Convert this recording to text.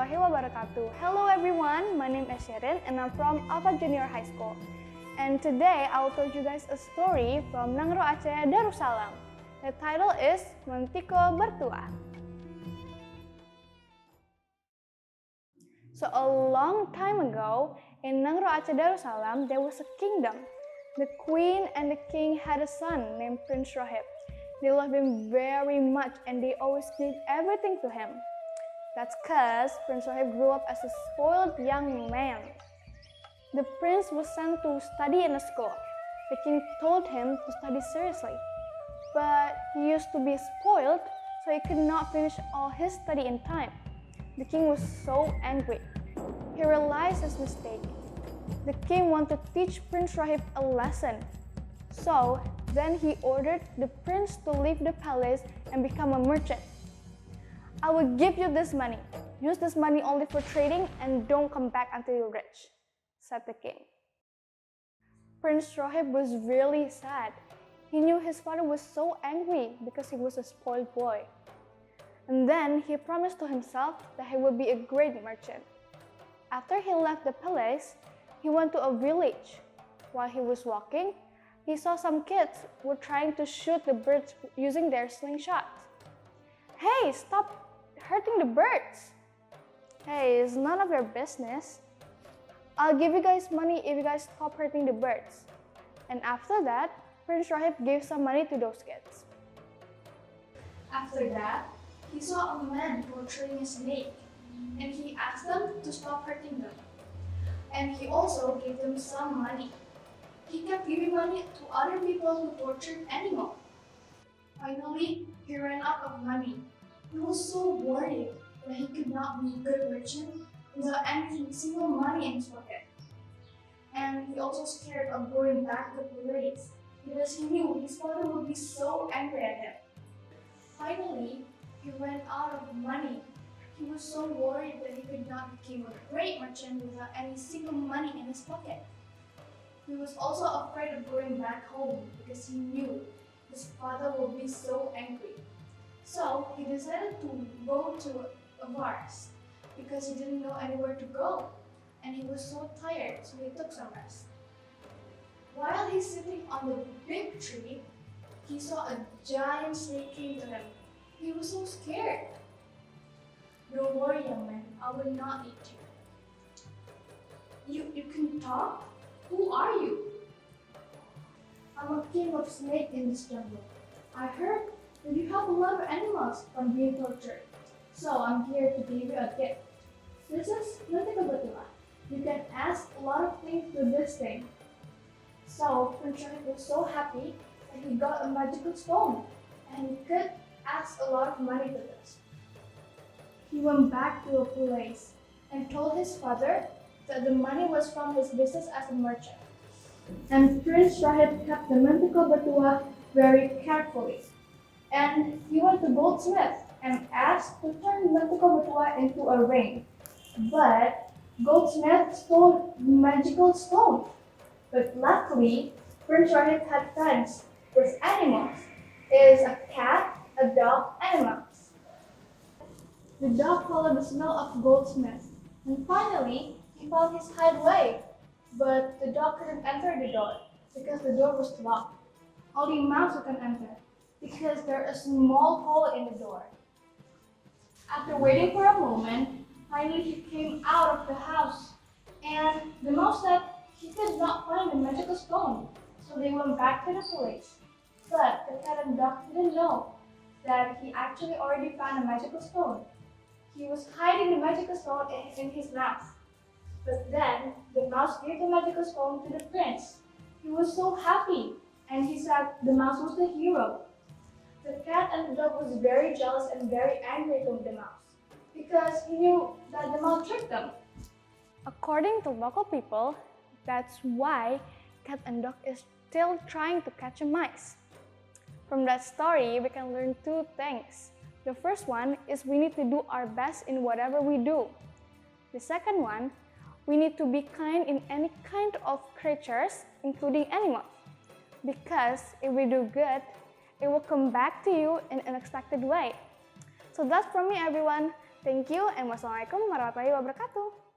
warahmatullahi wabarakatuh. Hello everyone, my name is Shireen and I'm from AL-FATH Junior High School. And today I will tell you guys a story from Nangro Aceh Darussalam. The title is Mentiko Batuah. So a long time ago, in Nangro Aceh Darussalam, there was a kingdom. The queen and the king had a son named Prince Rohib. They loved him very much and they always gave everything to him. That's because Prince Rohib grew up as a spoiled young man. The prince was sent to study in a school. The king told him to study seriously. But he used to be spoiled, so he could not finish all his study in time. The king was so angry. He realized his mistake. The king wanted to teach Prince Rohib a lesson. So then he ordered the prince to leave the palace and become a merchant. I will give you this money. Use this money only for trading and don't come back until you're rich, said the king. Prince Rohib was really sad. He knew his father was so angry because he was a spoiled boy. And then he promised to himself that he would be a great merchant. After he left the palace, he went to a village. While he was walking, he saw some kids were trying to shoot the birds using their slingshots. Hey, stop hurting the birds! Hey, it's none of your business. I'll give you guys money if you guys stop hurting the birds. And after that, Prince Rohib gave some money to those kids. After that, he saw a man torturing a snake, and he asked them to stop hurting them. And he also gave them some money. He kept giving money to other people who tortured animals. Finally, he ran out of money. He was so worried that he could not be a good merchant without any single money in his pocket. And he also scared of going back to the palace because he knew his father would be so angry at him. Finally, he ran out of money. He was so worried that he could not become a great merchant without any single money in his pocket. He was also afraid of going back home because he knew his father would be so angry. So he decided to go to a forest because he didn't know anywhere to go and he was so tired, so he took some rest. While he's sitting on the big tree, he saw a giant snake came to him. He was so scared. Don't worry, young man, I will not eat you. You can talk? Who are you? I'm a king of snakes in this jungle. I heard that you have a lot of animals from being tortured, so I'm here to give you a gift. This is Mentiko Batuah. You can ask a lot of things to this thing. So Prince Rohib was so happy that he got a magical stone and he could ask a lot of money for this. He went back to a palace and told his father that the money was from his business as a merchant. And Prince Rohib kept the Mentiko Batuah very carefully. And he went to goldsmith and asked to turn Mentiko Batuah into a ring. But goldsmith stole the magical stone. But luckily, Prince Rohib had friends with animals. It is a cat, a dog, and a mouse. The dog followed the smell of goldsmith, and finally, he found his hideaway. But the dog couldn't enter the door because the door was locked. Only mouse can enter because there's a small hole in the door. After waiting for a moment, finally he came out of the house, and the mouse said he could not find the magical stone, so they went back to the palace. But the cat and dog didn't know that he actually already found a magical stone. He was hiding the magical stone in his mouth. But then the mouse gave the magical stone to the prince. He was so happy, and he said the mouse was the hero. The cat and the dog was very jealous and very angry with the mouse because he knew that the mouse tricked them. According to local people, that's why cat and dog is still trying to catch a mice. From that story, we can learn two things. The first one is we need to do our best in whatever we do. The second one, we need to be kind in any kind of creatures, including animals. Because if we do good, it will come back to you in an unexpected way. So that's from me, everyone. Thank you and wassalamualaikum warahmatullahi wabarakatuh.